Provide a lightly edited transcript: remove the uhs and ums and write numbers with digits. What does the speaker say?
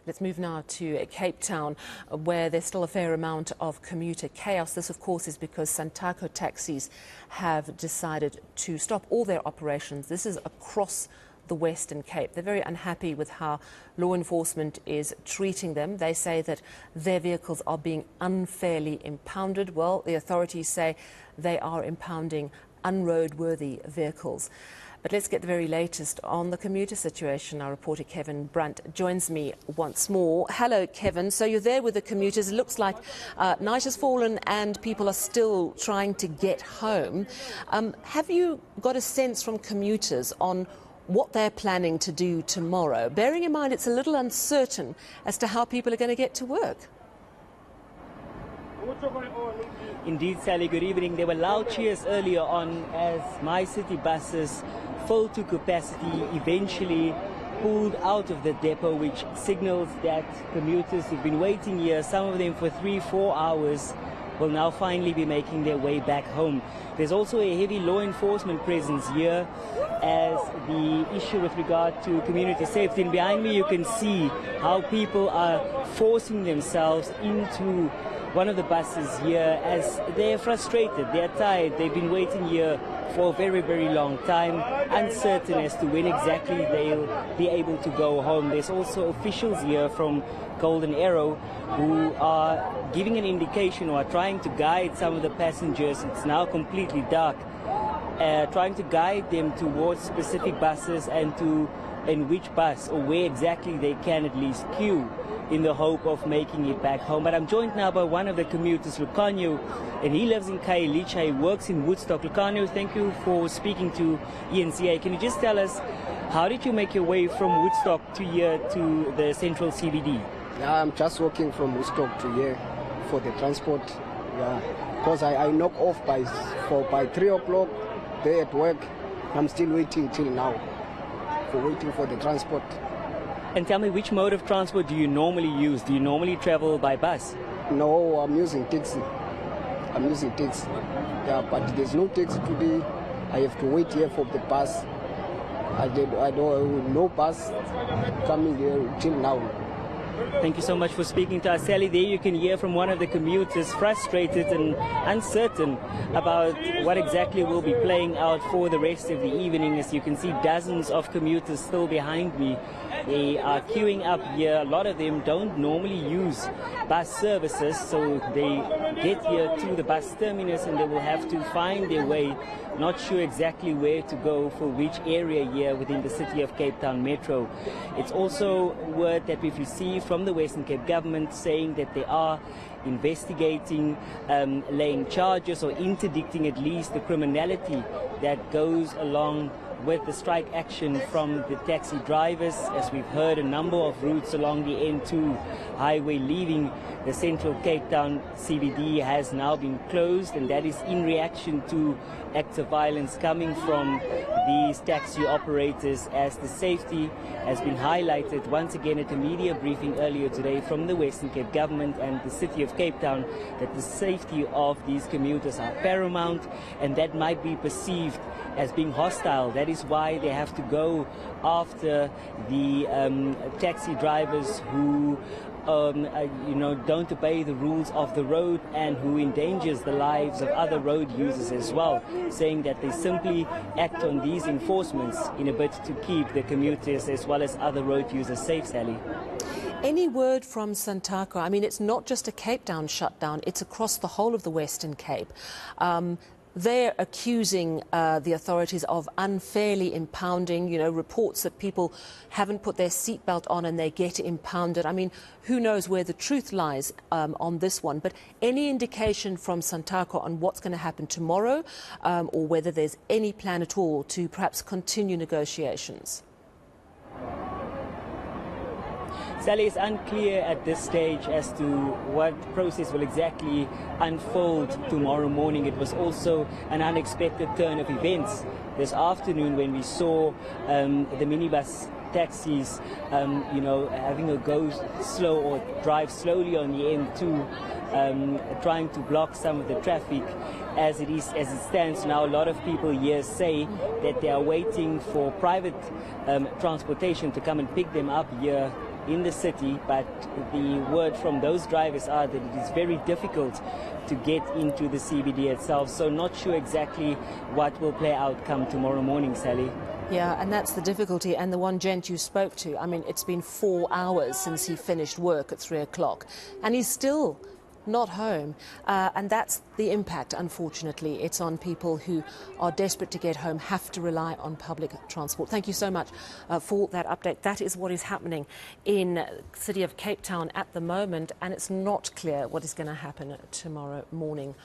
Let's move now to Cape Town, where there's still a fair amount of commuter chaos. This, of course, is because Santaco taxis have decided to stop all their operations. This is across the Western Cape. They're very unhappy with how law enforcement is treating them. They say that their vehicles are being unfairly impounded. Well, the authorities say they are impounding unroadworthy vehicles. But let's get the very latest on the commuter situation. Our reporter Kevin Brandt joins me once more. Hello, Kevin. So you're there with the commuters. It looks like night has fallen and people are still trying to get home. Have you got a sense from commuters on what they're planning to do tomorrow, bearing in mind it's a little uncertain as to how people are going to get to work? Indeed, Sally, good evening. There were loud cheers earlier on as My City buses, full to capacity, eventually pulled out of the depot, which signals that commuters who've been waiting here, some of them for 3-4 hours, will now finally be making their way back home. There's also a heavy law enforcement presence here as the issue with regard to community safety. And behind me you can see how people are forcing themselves into one of the buses here as they're frustrated, they're tired, they've been waiting here for a very, very long time, uncertain as to when exactly they'll be able to go home. There's also officials here from Golden Arrow who are giving an indication or are trying to guide some of the passengers. It's now completely dark, trying to guide them towards specific buses and to which bus or where exactly they can at least queue in the hope of making it back home. But I'm joined now by one of the commuters, Lucanio, and he lives in Khayelitsha. He works in Woodstock. Lucanio, thank you for speaking to eNCA. Can you just tell us, how did you make your way from Woodstock to here to the central CBD? Yeah, I'm just walking from Woodstock to here for the transport. Yeah, because I knock off by 3 o'clock there at work. I'm still waiting till now for the transport. And tell me, which mode of transport do you normally use? Do you normally travel by bus? No, I'm using taxi. Yeah, but there's no taxi today. I have to wait here for the bus. I don't no bus coming here till now. Thank you so much for speaking to us. Sally, there you can hear from one of the commuters, frustrated and uncertain about what exactly will be playing out for the rest of the evening. As you can see, dozens of commuters still behind me. They are queuing up here. A lot of them don't normally use bus services, so they get here to the bus terminus and they will have to find their way, not sure exactly where to go for which area here within the city of Cape Town Metro. It's also word that we've received from the Western Cape government saying that they are investigating, laying charges or interdicting at least the criminality that goes along with the strike action from the taxi drivers. As we've heard, a number of routes along the N2 highway leaving the central Cape Town CBD has now been closed, and that is in reaction to acts of violence coming from these taxi operators, as the safety has been highlighted once again at a media briefing earlier today from the Western Cape government and the city of Cape Town, that the safety of these commuters are paramount and that might be perceived as being hostile. That is why they have to go after the taxi drivers who don't obey the rules of the road and who endangers the lives of other road users as well, saying that they simply act on these enforcements in a bid to keep the commuters as well as other road users safe, Sally. Any word from Santaco? I mean, it's not just a Cape Town shutdown, it's across the whole of the Western Cape. They're accusing the authorities of unfairly impounding, reports that people haven't put their seatbelt on and they get impounded. I mean, who knows where the truth lies on this one, but any indication from Santaco on what's going to happen tomorrow, or whether there's any plan at all to perhaps continue negotiations? Sally, it's unclear at this stage as to what process will exactly unfold tomorrow morning. It was also an unexpected turn of events this afternoon when we saw the minibus taxis, having a go slow or drive slowly on the M2, trying to block some of the traffic. As it stands now, a lot of people here say that they are waiting for private transportation to come and pick them up here in the city, but the word from those drivers are that it is very difficult to get into the CBD itself. So not sure exactly what will play out come tomorrow morning, Sally. Yeah, and that's the difficulty. And the one gent you spoke to, I mean, it's been 4 hours since he finished work at 3 o'clock, and he's still not home. And that's the impact, unfortunately. It's on people who are desperate to get home, have to rely on public transport. Thank you so much for that update. That is what is happening in the city of Cape Town at the moment, and it's not clear what is going to happen tomorrow morning.